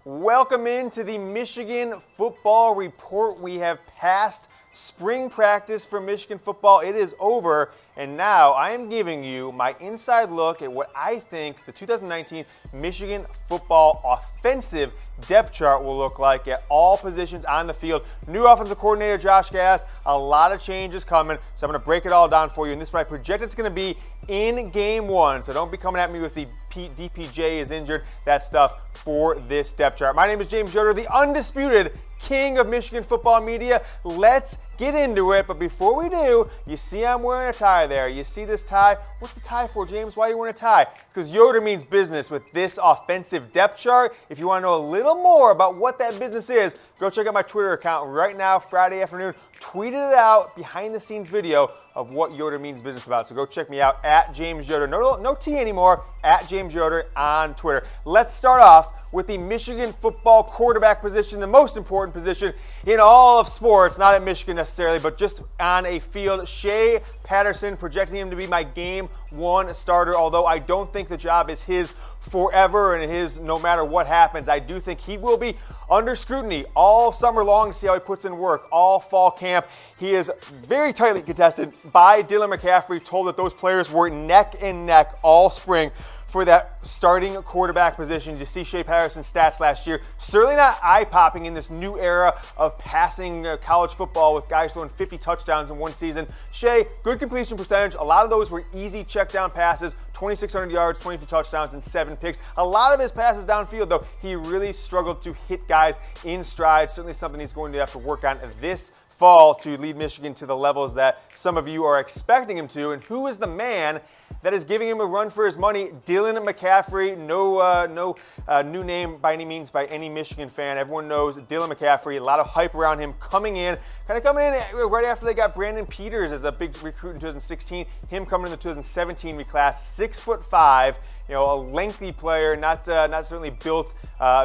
Welcome into the Michigan Football Report. We have passed spring practice for Michigan football. It is over, and now I am giving you my inside look at what I think the 2019 Michigan football offensive depth chart will look like at all positions on the field. New offensive coordinator Josh Gattis, a lot of changes coming, so I'm going to break it all down for you, and this is what I project it's going to be in game one, so don't be coming at me with the DPJ is injured, that stuff for this depth chart. My name is James Yoder, the undisputed king of Michigan football media. Let's get into it, but before we do, you see I'm wearing a tie there. You see this tie? What's the tie for, James? Why are you wearing a tie? It's because Yoder means business with this offensive depth chart. If you want to know a little more about what that business is, go check out my Twitter account right now, Friday afternoon. Tweeted it out, behind the scenes video of what Yoder means business about. So go check me out at James Yoder. No T anymore, at James Yoder on Twitter. Let's start off with the Michigan football quarterback position, the most important position in all of sports, not at Michigan necessarily, but just on a field. SHEA Patterson, projecting him to be my game one starter, although I don't think the job is his forever and his no matter what happens. I do think he will be under scrutiny all summer long to see how he puts in work, all fall camp. He is very tightly contested by Dylan McCaffrey, told that those players were neck and neck all spring for that starting quarterback position. You see SHEA Patterson's stats last year. Certainly not eye-popping in this new era of passing college football with guys throwing 50 touchdowns in one season. SHEA, good completion percentage. A lot of those were easy check-down passes, 2,600 yards, 22 touchdowns, and 7 picks. A lot of his passes downfield, though, he really struggled to hit guys in stride. Certainly something he's going to have to work on this fall to lead Michigan to the levels that some of you are expecting him to. And who is the man that is giving him a run for his money? Dylan McCaffrey. No new name by any means by any Michigan fan. Everyone knows Dylan McCaffrey. A lot of hype around him coming in right after they got Brandon Peters as a big recruit in 2016. Him coming in the 2017 reclass, 6'5", a lengthy player, not certainly built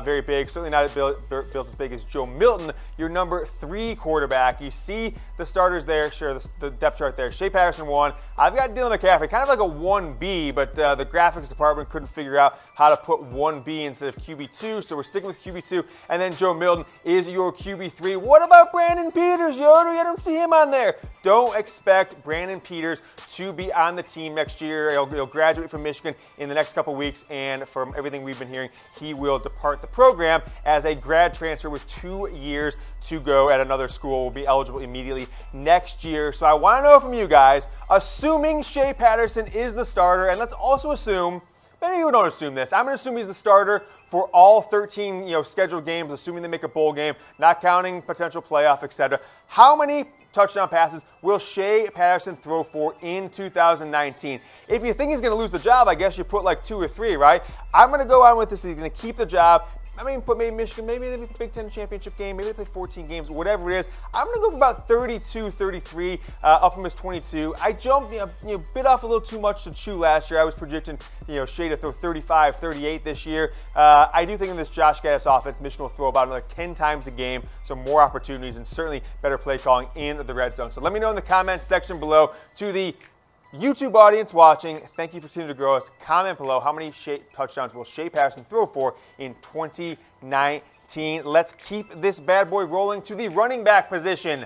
very big, certainly not built as big as Joe Milton, your number 3 quarterback. You see the starters there, sure, the depth chart there. SHEA Patterson 1. I've got Dylan McCaffrey, kind of like a 1B, but the graphics department couldn't figure out how to put 1B instead of QB2, so we're sticking with QB2. And then Joe Milton is your QB3. What about Brandon Peters, Yoder? I don't see him on there. Don't expect Brandon Peters to be on the team next year. He'll graduate from Michigan in the next couple weeks, and from everything we've been hearing, he will depart the program as a grad transfer with 2 years to go at another school. Will be eligible immediately next year. So I want to know from you guys, assuming SHEA Patterson is the starter, and let's also assume, maybe you don't assume this, I'm going to assume he's the starter for all 13 scheduled games, assuming they make a bowl game, not counting potential playoff, etc. How many touchdown passes will SHEA Patterson throw for in 2019? If you think he's going to lose the job, I guess you put like 2 or 3, right? I'm going to go on with this. He's going to keep the job. I mean, put maybe Michigan, maybe they make the Big Ten championship game, maybe they play 14 games, whatever it is. I'm going to go for about 32, 33, up from his 22. I jumped, bit off a little too much to chew last year. I was projecting, SHEA to throw 35, 38 this year. I do think in this Josh Gattis offense, Michigan will throw about another 10 times a game, so more opportunities and certainly better play calling in the red zone. So let me know in the comments section below. To the YouTube audience watching, thank you for continuing to grow us. Comment below how many touchdowns will SHEA Patterson throw for in 2019. Let's keep this bad boy rolling to the running back position.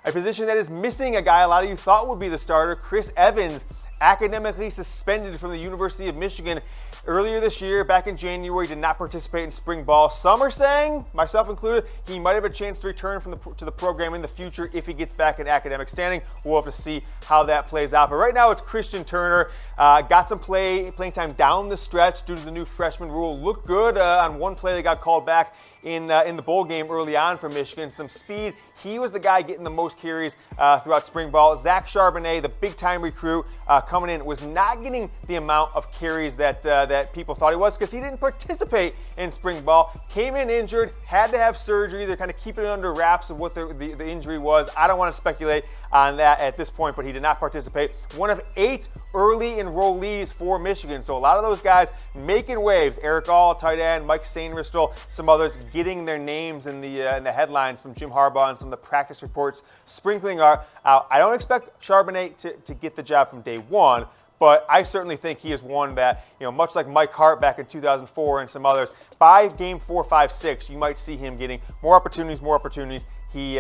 A position that is missing a guy a lot of you thought would be the starter, Chris Evans, academically suspended from the University of Michigan earlier this year. Back in January, did not participate in spring ball. Some are saying, myself included, he might have a chance to return to the program in the future if he gets back in academic standing. We'll have to see how that plays out. But right now, it's Christian Turner. Got some playing time down the stretch due to the new freshman rule. Looked good on one play that got called back in the bowl game early on for Michigan. Some speed. He was the guy getting the most carries throughout spring ball. Zach Charbonnet, the big-time recruit, coming in, was not getting the amount of carries that people thought he was because he didn't participate in spring ball. Came in injured, had to have surgery. They're kind of keeping it under wraps of what the injury was. I don't want to speculate on that at this point, but he did not participate. One of 8 early enrollees for Michigan. So a lot of those guys making waves. Eric All, tight end, Mike Sainristil, some others getting their names in the headlines from Jim Harbaugh and some of the practice reports sprinkling out. I don't expect Charbonnet to get the job from day one, but I certainly think he is one that, much like Mike Hart back in 2004 and some others, by game 4, 5, 6, you might see him getting more opportunities. He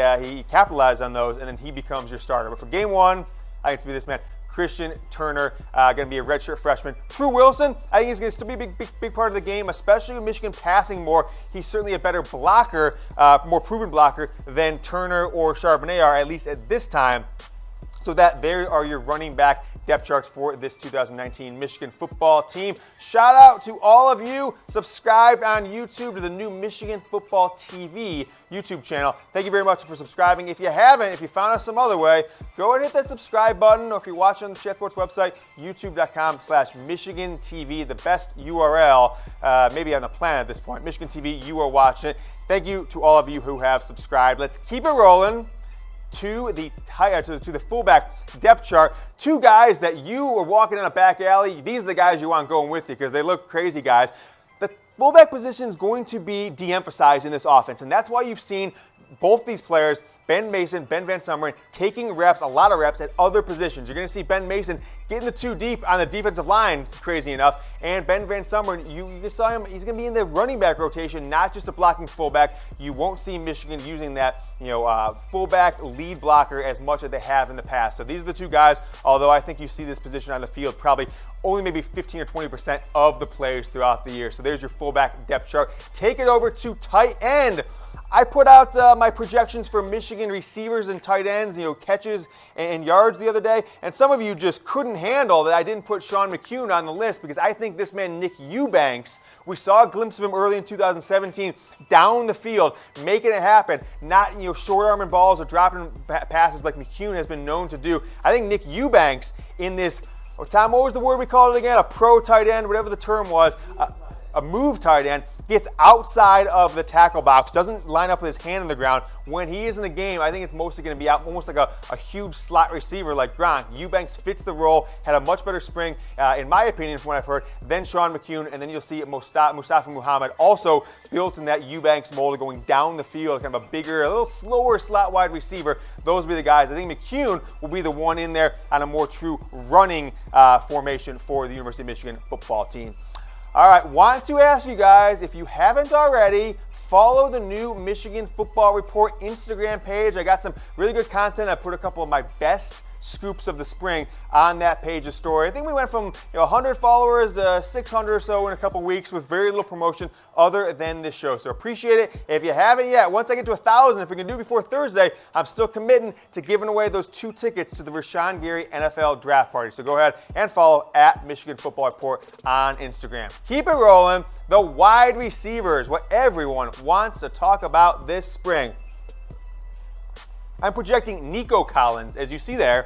capitalized on those, and then he becomes your starter. But for game 1, I think it's to be this man, Christian Turner, going to be a redshirt freshman. True Wilson, I think he's going to still be a big part of the game, especially with Michigan passing more. He's certainly a better blocker, more proven blocker than Turner or Charbonnet are, at least at this time. So that there are your running back depth charts for this 2019 Michigan football team. Shout out to all of you subscribed on YouTube to the new Michigan Football TV YouTube channel. Thank you very much for subscribing. If you haven't, if you found us some other way, go ahead and hit that subscribe button, or if you're watching on the Chat Sports website, youtube.com/Michigan TV, the best URL maybe on the planet at this point. Michigan TV, you are watching it. Thank you to all of you who have subscribed. Let's keep it rolling to the fullback depth chart. Two guys that you are walking in a back alley. These are the guys you want going with you because they look crazy guys. The fullback position is going to be de-emphasized in this offense, and that's why you've seen both these players, Ben Mason, Ben Van Sumeren, taking reps, a lot of reps at other positions. You're going to see Ben Mason getting the 2 deep on the defensive line, crazy enough, and Ben Van Sumeren, you saw him, he's going to be in the running back rotation, not just a blocking fullback. You won't see Michigan using that, fullback lead blocker as much as they have in the past. So these are the two guys, although I think you see this position on the field probably only maybe 15 or 20% of the plays throughout the year. So there's your fullback depth chart. Take it over to tight end. I put out my projections for Michigan receivers and tight ends, catches and yards the other day, and some of you just couldn't handle that I didn't put Sean McCune on the list because I think this man, Nick Eubanks, we saw a glimpse of him early in 2017 down the field, making it happen, not short-arming balls or dropping passes like McCune has been known to do. I think Nick Eubanks in this, Tom, what was the word we called it again? A pro tight end, whatever the term was. A move tight end, gets outside of the tackle box, doesn't line up with his hand on the ground. When he is in the game, I think it's mostly going to be out almost like a huge slot receiver like Gronk. Eubanks fits the role, had a much better spring, in my opinion, from what I've heard, than Sean McCune. And then you'll see Mustafa Muhammad also built in that Eubanks mold, going down the field, kind of a bigger, a little slower slot wide receiver. Those will be the guys. I think McCune will be the one in there on a more true running formation for the University of Michigan football team. All right, want to ask you guys, if you haven't already, follow the new Michigan Football Report Instagram page. I got some really good content. I put a couple of my best scoops of the spring on that page of story. I think we went from 100 followers to 600 or so in a couple weeks with very little promotion other than this show. So appreciate it. If you haven't yet, once I get to 1,000, if we can do it before Thursday, I'm still committing to giving away those 2 tickets to the Rashan Gary NFL Draft Party. So go ahead and follow at Michigan Football Report on Instagram. Keep it rolling. The wide receivers, what everyone wants to talk about this spring. I'm projecting Nico Collins, as you see there,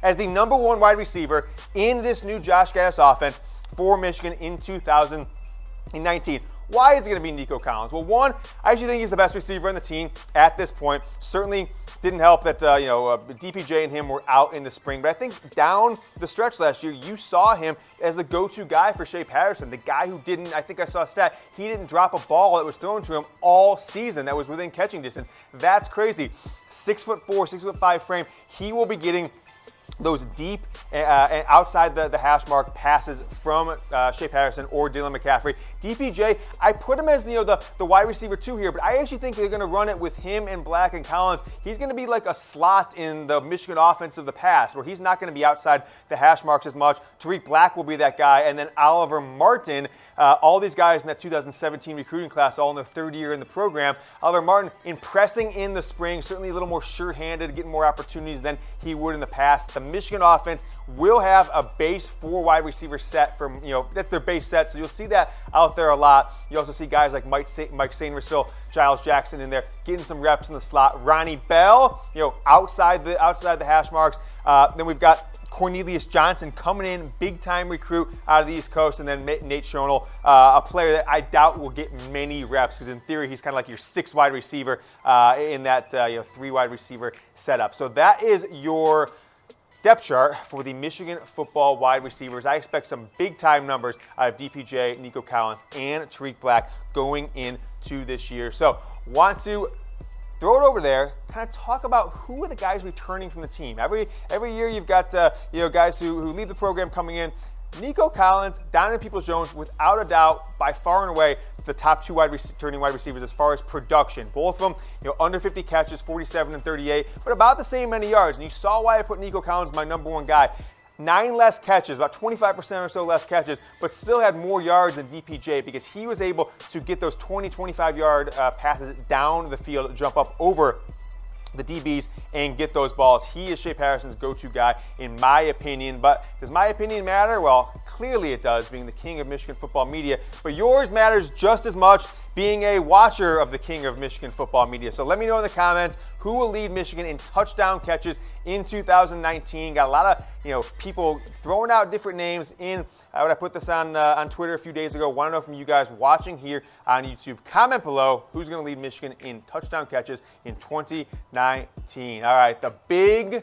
as the #1 wide receiver in this new Josh Gattis offense for Michigan in 2019. Why is it going to be Nico Collins? Well, one, I actually think he's the best receiver on the team at this point. Certainly didn't help that DPJ and him were out in the spring, but I think down the stretch last year, you saw him as the go-to guy for SHEA Patterson, the guy who didn't, I think I saw a stat, he didn't drop a ball that was thrown to him all season that was within catching distance. That's crazy. 6'4", 6'5" frame. He will be getting those deep and outside the hash mark passes from SHEA Patterson or Dylan McCaffrey. DPJ, I put him as the wide receiver 2 here, but I actually think they're going to run it with him and Black and Collins. He's going to be like a slot in the Michigan offense of the past, where he's not going to be outside the hash marks as much. Tariq Black will be that guy, and then Oliver Martin. All these guys in that 2017 recruiting class, all in their 3rd year in the program. Oliver Martin impressing in the spring, certainly a little more sure-handed, getting more opportunities than he would in the past. The Michigan offense will have a base 4 wide receiver set from, that's their base set. So you'll see that out there a lot. You also see guys like Mike Sainristil, Giles Jackson in there getting some reps in the slot. Ronnie Bell, outside the hash marks. Then we've got Cornelius Johnson coming in, big-time recruit out of the East Coast, and then Nate Schonel, a player that I doubt will get many reps because in theory he's kind of like your 6 wide receiver in that 3 wide receiver setup. So that is your depth chart for the Michigan football wide receivers. I expect some big-time numbers out of DPJ, Nico Collins, and Tariq Black going into this year. So want to throw it over there, kind of talk about who are the guys returning from the team. Every year you've got guys who leave the program coming in. Nico Collins, Donovan Peoples-Jones, without a doubt, by far and away, the top two returning wide receivers as far as production. Both of them, under 50 catches, 47 and 38, but about the same many yards. And you saw why I put Nico Collins my number one guy. 9 less catches, about 25% or so less catches, but still had more yards than DPJ because he was able to get those 20, 25-yard passes down the field, jump up over the DBs and get those balls. He is Shea Patterson's go-to guy, in my opinion. But does my opinion matter? Well, clearly it does, being the king of Michigan football media. But yours matters just as much, being a watcher of the king of Michigan football media. So let me know in the comments who will lead Michigan in touchdown catches in 2019. Got a lot of people throwing out different names. When I put this on Twitter a few days ago, want to know from you guys watching here on YouTube. Comment below who's going to lead Michigan in touchdown catches in 2019. All right, the big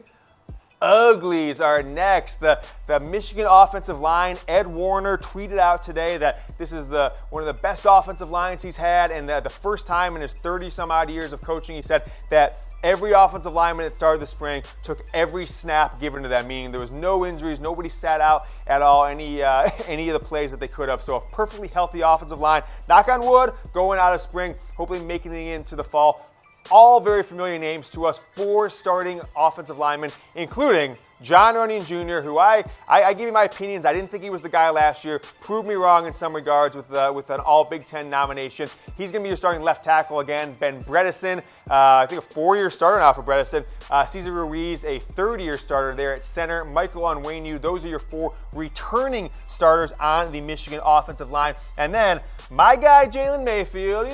uglies are next. The Michigan offensive line. Ed Warner tweeted out today that this is one of the best offensive lines he's had, and the first time in his 30-some-odd years of coaching, he said that every offensive lineman that started the spring took every snap given to them, meaning there was no injuries, nobody sat out at all any of the plays that they could have. So a perfectly healthy offensive line, knock on wood, going out of spring, hopefully making it into the fall. All very familiar names to us, 4 starting offensive linemen, including John Runyon Jr., who I give you my opinions. I didn't think he was the guy last year. Proved me wrong in some regards with an All-Big Ten nomination. He's going to be your starting left tackle again. Ben Bredesen, I think a 4-year starter now for Bredesen. Cesar Ruiz, a 3rd-year starter there at center. Michael Onwenu, those are your 4 returning starters on the Michigan offensive line. And then my guy, Jalen Mayfield,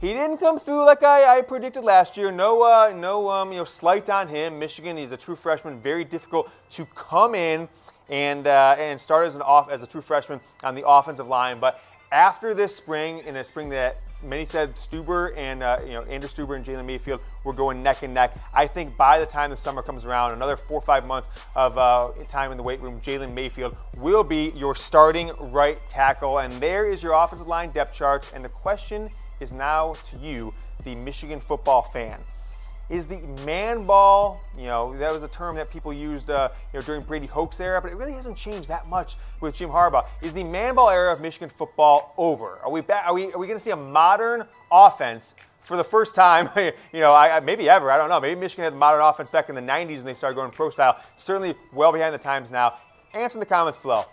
he didn't come through like I predicted last year. No slight on him. Michigan, he's a true freshman. Very difficult to come in and start as a true freshman on the offensive line. But after this spring, in a spring that many said Stuber and Andrew Stuber and Jalen Mayfield were going neck and neck, I think by the time the summer comes around, another 4 or 5 months of time in the weight room, Jalen Mayfield will be your starting right tackle. And there is your offensive line depth chart. And the question is now to you, the Michigan football fan. Is the man ball, that was a term that people used during Brady Hoke's era, but it really hasn't changed that much with Jim Harbaugh. Is the man ball era of Michigan football over? Are we back? Are we going to see a modern offense for the first time, maybe ever, I don't know. Maybe Michigan had the modern offense back in the 90s and they started going pro style. Certainly well behind the times now. Answer in the comments below.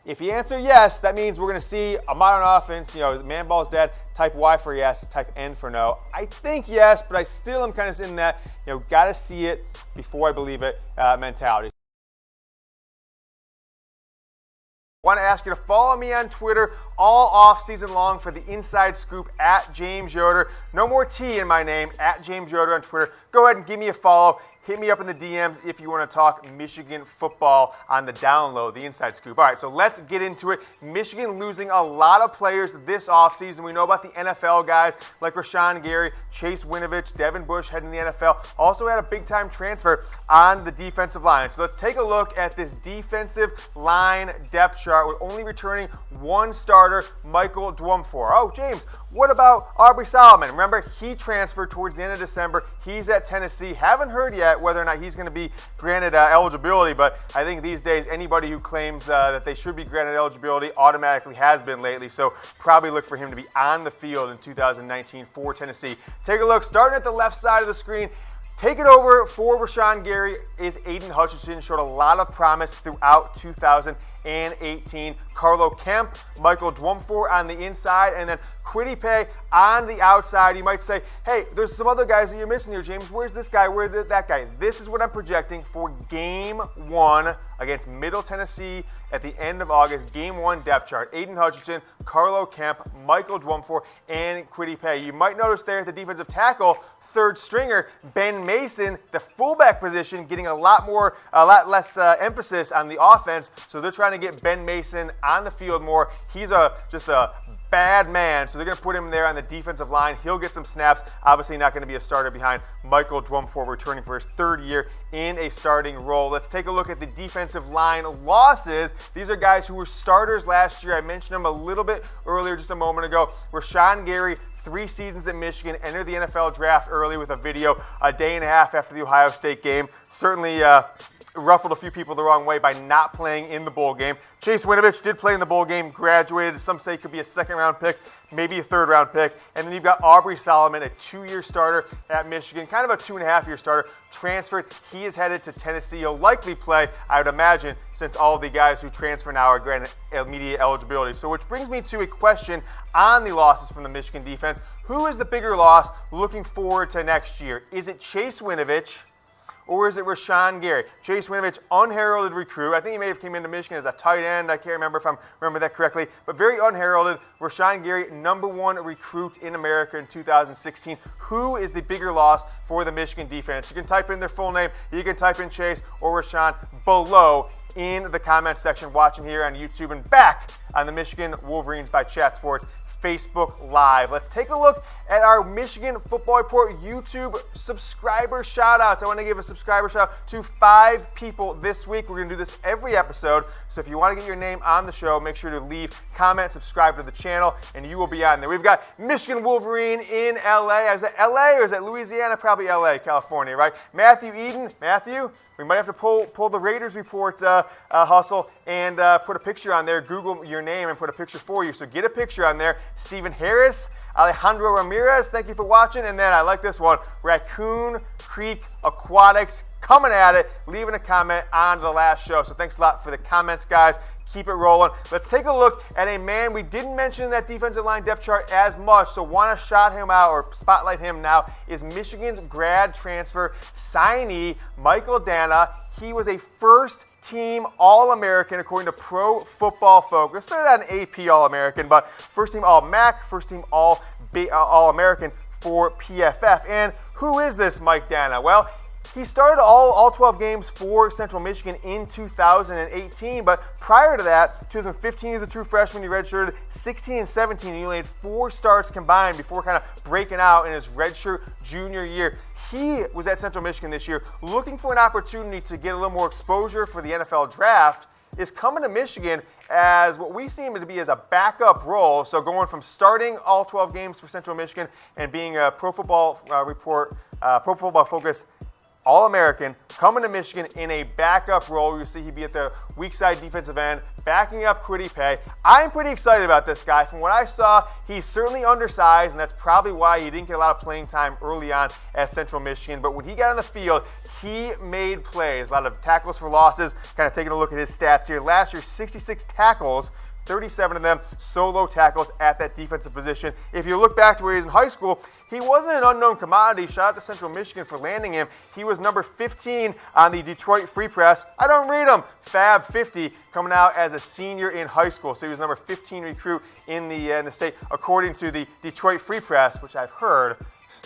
If you answer yes, that means we're going to see a modern offense. Man ball is dead. Type Y for yes, type N for no. I think yes, but I still am kind of in that, got to see it before I believe it mentality. I want to ask you to follow me on Twitter all off-season long for the inside scoop at James Yoder. No more T in my name, at James Yoder on Twitter. Go ahead and give me a follow. Hit me up in the DMs if you want to talk Michigan football on the download, the inside scoop. All right, so let's get into it. Michigan losing a lot of players this offseason. We know about the NFL guys like Rashan Gary, Chase Winovich, Devin Bush heading to the NFL. Also had a big-time transfer on the defensive line. So let's take a look at this defensive line depth chart. We're only returning 1 starter, Michael Dwumfor. Oh, James, what about RB Solomon? Remember, he transferred towards the end of December. He's at Tennessee. Haven't heard yet whether or not he's going to be granted eligibility, but I think these days anybody who claims that they should be granted eligibility automatically has been lately, so probably look for him to be on the field in 2019 for Tennessee. Take a look, starting at the left side of the screen. Take it over for Rashan Gary is Aiden Hutchinson. Showed a lot of promise throughout 2018. Carlo Kemp, Michael Dwumfor on the inside, and then Kwity Paye on the outside. You might say, hey, there's some other guys that you're missing here, James. Where's this guy? Where's that guy? This is what I'm projecting for Game 1 against Middle Tennessee at the end of August. Game 1 depth chart. Aiden Hutchinson, Carlo Kemp, Michael Dwumfor, and Kwity Paye. You might notice there at the defensive tackle, 3rd stringer, Ben Mason, the fullback position, getting a lot less emphasis on the offense. So they're trying to get Ben Mason on the field more. He's just a bad man, so they're going to put him there on the defensive line. He'll get some snaps. Obviously not going to be a starter behind Michael Dwumfor, returning for his 3rd year in a starting role. Let's take a look at the defensive line losses. These are guys who were starters last year. I mentioned them a little bit earlier, just a moment ago. Rashan Gary, 3 seasons at Michigan, entered the NFL draft early with a video a day and a half after the Ohio State game. Certainly ruffled a few people the wrong way by not playing in the bowl game. Chase Winovich did play in the bowl game, graduated. Some say could be a second-round pick, maybe a third-round pick. And then you've got Aubrey Solomon, a 2-year starter at Michigan, kind of a 2.5-year starter, transferred. He is headed to Tennessee. He'll likely play, I would imagine, since all of the guys who transfer now are granted immediate eligibility. So which brings me to a question on the losses from the Michigan defense. Who is the bigger loss looking forward to next year? Is it Chase Winovich? Or is it Rashan Gary? Chase Winovich, unheralded recruit. I think he may have came into Michigan as a tight end. I can't remember if I remember that correctly. But very unheralded. Rashan Gary, #1 recruit in America in 2016. Who is the bigger loss for the Michigan defense? You can type in their full name. You can type in Chase or Rashan below in the comment section watching here on YouTube and back on the Michigan Wolverines by Chat Sports Facebook Live. Let's take a look at our Michigan Football Report YouTube subscriber shout-outs. I want to give a subscriber shout to 5 people this week. We're going to do this every episode, so if you want to get your name on the show, make sure to leave, comment, subscribe to the channel, and you will be on there. We've got Michigan Wolverine in LA. Is that LA or is that Louisiana? Probably LA, California, right? Matthew Eden. Matthew, we might have to pull the Raiders report hustle and put a picture on there. Google your name and put a picture for you. So get a picture on there. Stephen Harris, Alejandro Ramirez, thank you for watching. And then I like this one, Raccoon Creek Aquatics, coming at it, leaving a comment on the last show. So thanks a lot for the comments, guys. Keep it rolling. Let's take a look at a man we didn't mention in that defensive line depth chart as much, so want to shout him out or spotlight him now, is Michigan's grad transfer signee, Michael Dana. He was a first-team All-American according to Pro Football Focus. So not an AP All-American, but first-team All-MAC, first-team All-American for PFF. And who is this Mike Dana? Well, he started all 12 games for Central Michigan in 2018, but prior to that, 2015 he was a true freshman. He redshirted. 16 and 17, he only had 4 starts combined before kind of breaking out in his redshirt junior year. He was at Central Michigan this year looking for an opportunity to get a little more exposure for the NFL draft, is coming to Michigan as what we see him to be as a backup role. So going from starting all 12 games for Central Michigan and being a Pro Football Focus All-American, coming to Michigan in a backup role. You'll see he'd be at the weak side defensive end, backing up Kwity Paye. I'm pretty excited about this guy. From what I saw, he's certainly undersized, and that's probably why he didn't get a lot of playing time early on at Central Michigan. But when he got on the field, he made plays. A lot of tackles for losses. Kind of taking a look at his stats here. Last year, 66 tackles, 37 of them solo tackles at that defensive position. If you look back to where he was in high school, he wasn't an unknown commodity. Shout out to Central Michigan for landing him. He was number 15 on the Detroit Free Press. I don't read them. Fab 50, coming out as a senior in high school. So he was number 15 recruit in the state, according to the Detroit Free Press, which I've heard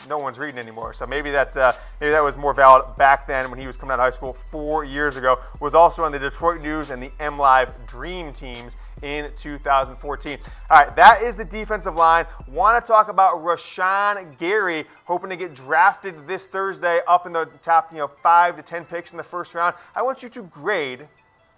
no one's reading anymore. So maybe that was more valid back then when he was coming out of high school 4 years ago. Was also on the Detroit News and the MLive Dream Teams in 2014. All right, that is the defensive line. Want to talk about Rashan Gary, hoping to get drafted this Thursday up in the top 5 to 10 picks in the first round. I want you to grade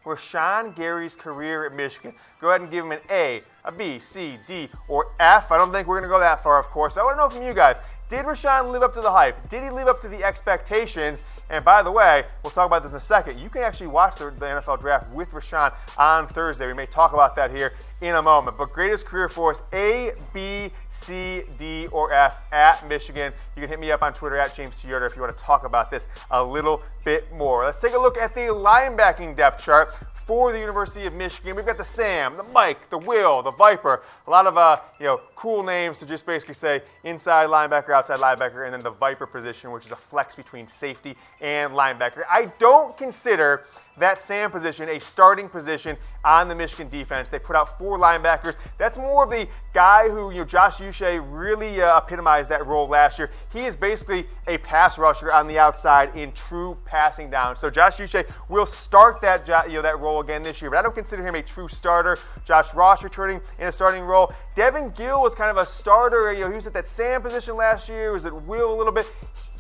Rashan Gary's career at Michigan. Go ahead and give him an A, a B, C, D, or F. I don't think we're going to go that far, of course. But I want to know from you guys, did Rashan live up to the hype? Did he live up to the expectations? And by the way, we'll talk about this in a second. You can actually watch the NFL draft with Rashan on Thursday. We may talk about that here in a moment. But greatest career for us, A, B, C, D, or F at Michigan. You can hit me up on Twitter at James Yoder if you want to talk about this a little bit more. Let's take a look at the linebacking depth chart for the University of Michigan. We've got the Sam, the Mike, the Will, the Viper. A lot of cool names to just basically say inside linebacker, outside linebacker, and then the Viper position, which is a flex between safety and linebacker. I don't consider that Sam position a starting position on the Michigan defense. They put out 4 linebackers. That's more of the guy who, Josh Gattis really epitomized that role last year. He is basically a pass rusher on the outside in true passing down. So Josh Gattis will start that role again this year, but I don't consider him a true starter. Josh Ross returning in a starting role. Devin Gill was kind of a starter. He was at that Sam position last year. He was at Will a little bit.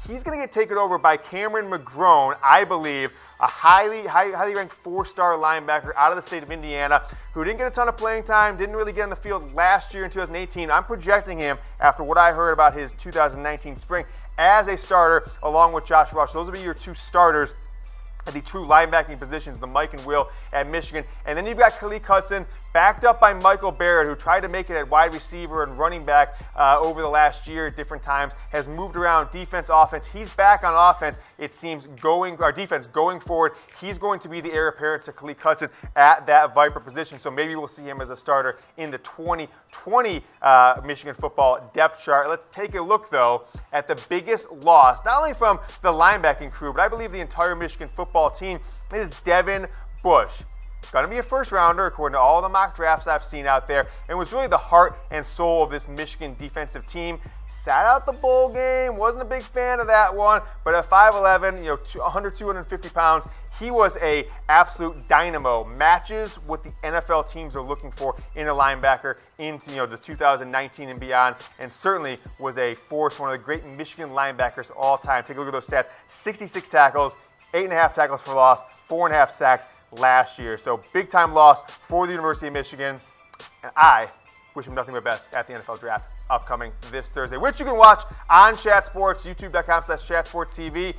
He's going to get taken over by Cameron McGrone, I believe, a highly ranked 4-star linebacker out of the state of Indiana who didn't get a ton of playing time, didn't really get on the field last year in 2018. I'm projecting him, after what I heard about his 2019 spring, as a starter along with Josh Rush. Those will be your two starters at the true linebacking positions, the Mike and Will at Michigan. And then you've got Khaleke Hudson, backed up by Michael Barrett, who tried to make it at wide receiver and running back over the last year at different times, has moved around defense, offense. He's back on offense, it seems, defense going forward. He's going to be the heir apparent to Khaleke Hudson at that Viper position, so maybe we'll see him as a starter in the 2020 Michigan football depth chart. Let's take a look, though, at the biggest loss, not only from the linebacking crew, but I believe the entire Michigan football team. It is Devin Bush. Going to be a first rounder according to all the mock drafts I've seen out there, and was really the heart and soul of this Michigan defensive team. Sat out the bowl game, wasn't a big fan of that one, but at 5'11", 250 pounds, he was a absolute dynamo. Matches what the NFL teams are looking for in a linebacker into the 2019 and beyond, and certainly was a force, one of the great Michigan linebackers of all time. Take a look at those stats: 66 tackles, 8.5 tackles for loss, 4.5 sacks last year. So big time loss for the University of Michigan, and I wish him nothing but best at the NFL draft upcoming this Thursday, which you can watch on Chat Sports, youtube.com/ChatSportsTV.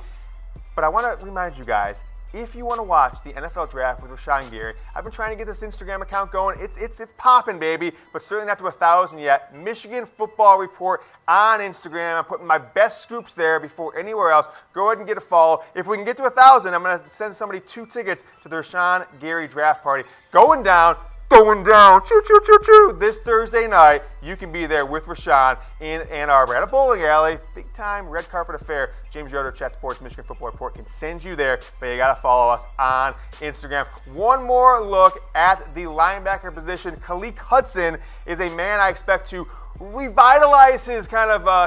But I want to remind you guys, if you want to watch the NFL draft with Rashan Gary, I've been trying to get this Instagram account going. It's popping, baby, but certainly not to 1,000 yet. Michigan Football Report on Instagram. I'm putting my best scoops there before anywhere else. Go ahead and get a follow. If we can get to 1,000, I'm going to send somebody 2 tickets to the Rashan Gary draft party. Going down, choo, choo, choo, choo, this Thursday night. You can be there with Rashan in Ann Arbor at a bowling alley. Big time red carpet affair. James Yoder, Chat Sports, Michigan Football Report can send you there, but you got to follow us on Instagram. One more look at the linebacker position. Khaleke Hudson is a man I expect to revitalize his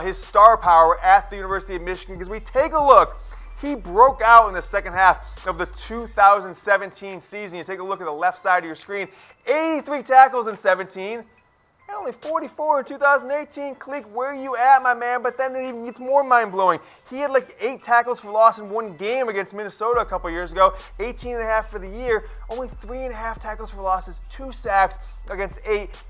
his star power at the University of Michigan, because we take a look. He broke out in the second half of the 2017 season. You take a look at the left side of your screen. 83 tackles in 17, and only 44 in 2018. Khaleke, where are you at, my man? But then it even gets more mind-blowing. He had like 8 tackles for loss in one game against Minnesota a couple years ago, 18.5 for the year, only 3.5 tackles for losses, 2 sacks against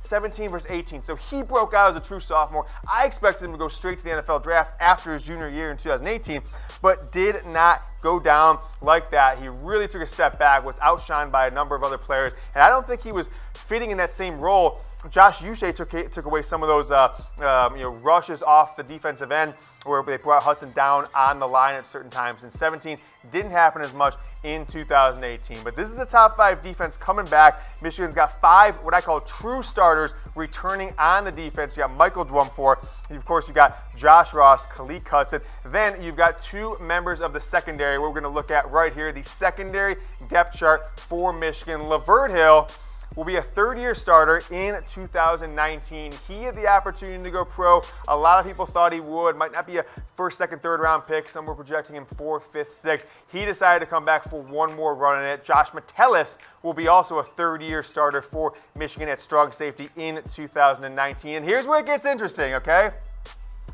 17 versus 18. So he broke out as a true sophomore. I expected him to go straight to the NFL draft after his junior year in 2018, but did not go down like that. He really took a step back, was outshined by a number of other players, and I don't think he was fitting in that same role. Josh Gattis took away some of those rushes off the defensive end, where they brought Hudson down on the line at certain times. In 17, didn't happen as much in 2018. But this is a top 5 defense coming back. Michigan's got 5 what I call true starters returning on the defense. You got Michael Dwumfor. Of course, you got Josh Ross, Khaleke Hudson. Then you've got 2 members of the secondary. We're going to look at right here, the secondary depth chart for Michigan. Lavert Hill will be a 3rd-year starter in 2019. He had the opportunity to go pro. A lot of people thought he would. Might not be a 1st, 2nd, 3rd round pick. Some were projecting him 4th, 5th, 6th. He decided to come back for one more run in it. Josh Metellus will be also a 3rd-year starter for Michigan at strong safety in 2019. And here's where it gets interesting, okay?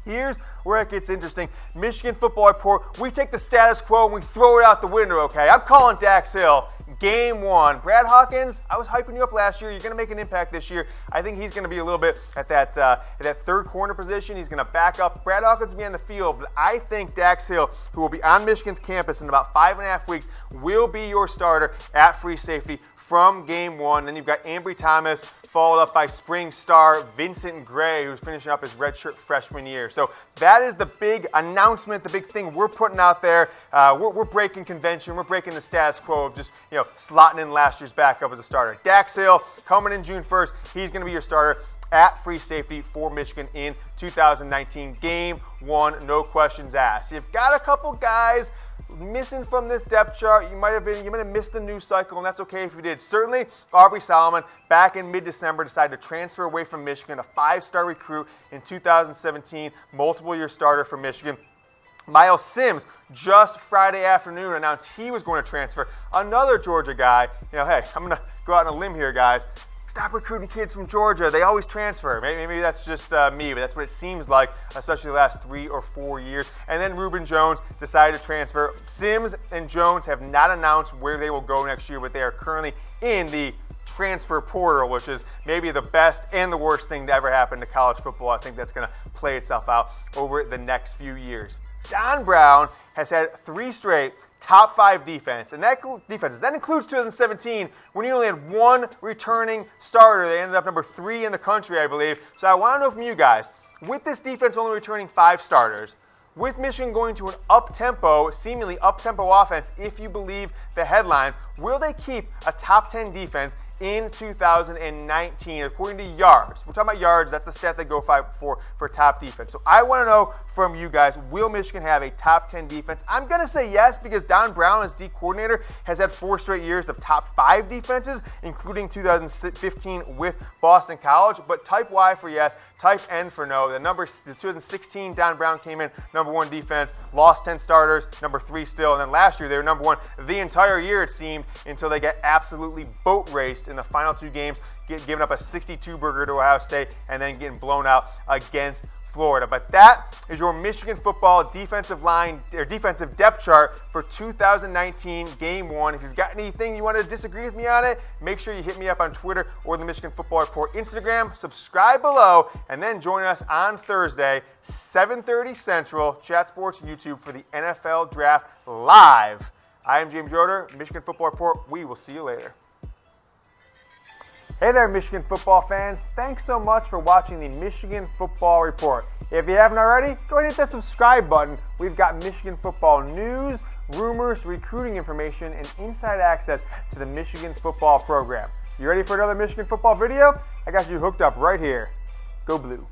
Here's where it gets interesting. Michigan Football Report, we take the status quo and we throw it out the window, okay? I'm calling Dax Hill Game 1. Brad Hawkins, I was hyping you up last year. You're going to make an impact this year. I think he's going to be a little bit at that 3rd corner position. He's going to back up. Brad Hawkins will be on the field, but I think Dax Hill, who will be on Michigan's campus in about 5.5 weeks, will be your starter at free safety from Game 1. Then you've got Ambry Thomas, followed up by spring star Vincent Gray, who's finishing up his redshirt freshman year. So that is the big announcement, the big thing we're putting out there. We're breaking convention. We're breaking the status quo of just slotting in last year's backup as a starter. Dax Hill coming in June 1st. He's going to be your starter at free safety for Michigan in 2019. Game 1, no questions asked. You've got a couple guys missing from this depth chart. You might have missed the news cycle, and that's okay if you did. Certainly, RB Solomon, back in mid-December, decided to transfer away from Michigan, a 5-star recruit in 2017, multiple-year starter for Michigan. Miles Sims, just Friday afternoon, announced he was going to transfer. Another Georgia guy. Hey, I'm going to go out on a limb here, guys. stop recruiting kids from Georgia. They always transfer. Maybe that's just me, but that's what it seems like, especially the last 3 or 4 years. And then Reuben Jones decided to transfer. Sims and Jones have not announced where they will go next year, but they are currently in the transfer portal, which is maybe the best and the worst thing to ever happen to college football. I think that's going to play itself out over the next few years. Don Brown has had 3 straight top 5 defenses. That includes 2017 when he only had 1 returning starter. They ended up number 3 in the country, I believe. So I want to know from you guys, with this defense only returning 5 starters, with Michigan going to an up-tempo, seemingly up-tempo offense, if you believe the headlines, will they keep a top 10 defense in 2019, according to yards? We're talking about yards. That's the stat they go for top defense. So I want to know from you guys, will Michigan have a top 10 defense? I'm going to say yes, because Don Brown, as D coordinator, has had 4 straight years of top 5 defenses, including 2015 with Boston College. But type Y for yes, type N for no. The 2016, Don Brown came in number 1 defense, lost 10 starters, number 3 still. And then last year, they were number 1 the entire year, it seemed, until they got absolutely boat raced in the final 2 games, giving up a 62-burger to Ohio State and then getting blown out against Florida. But that is your Michigan football defensive line or defensive depth chart for 2019 Game 1. If you've got anything you want to disagree with me on it, make sure you hit me up on Twitter or the Michigan Football Report Instagram. Subscribe below, and then join us on Thursday, 7:30 Central, Chat Sports YouTube for the NFL Draft Live. I am James Yoder, Michigan Football Report. We will see you later. Hey there, Michigan football fans. Thanks so much for watching the Michigan Football Report. If you haven't already, go ahead and hit that subscribe button. We've got Michigan football news, rumors, recruiting information, and inside access to the Michigan football program. You ready for another Michigan football video? I got you hooked up right here. Go Blue.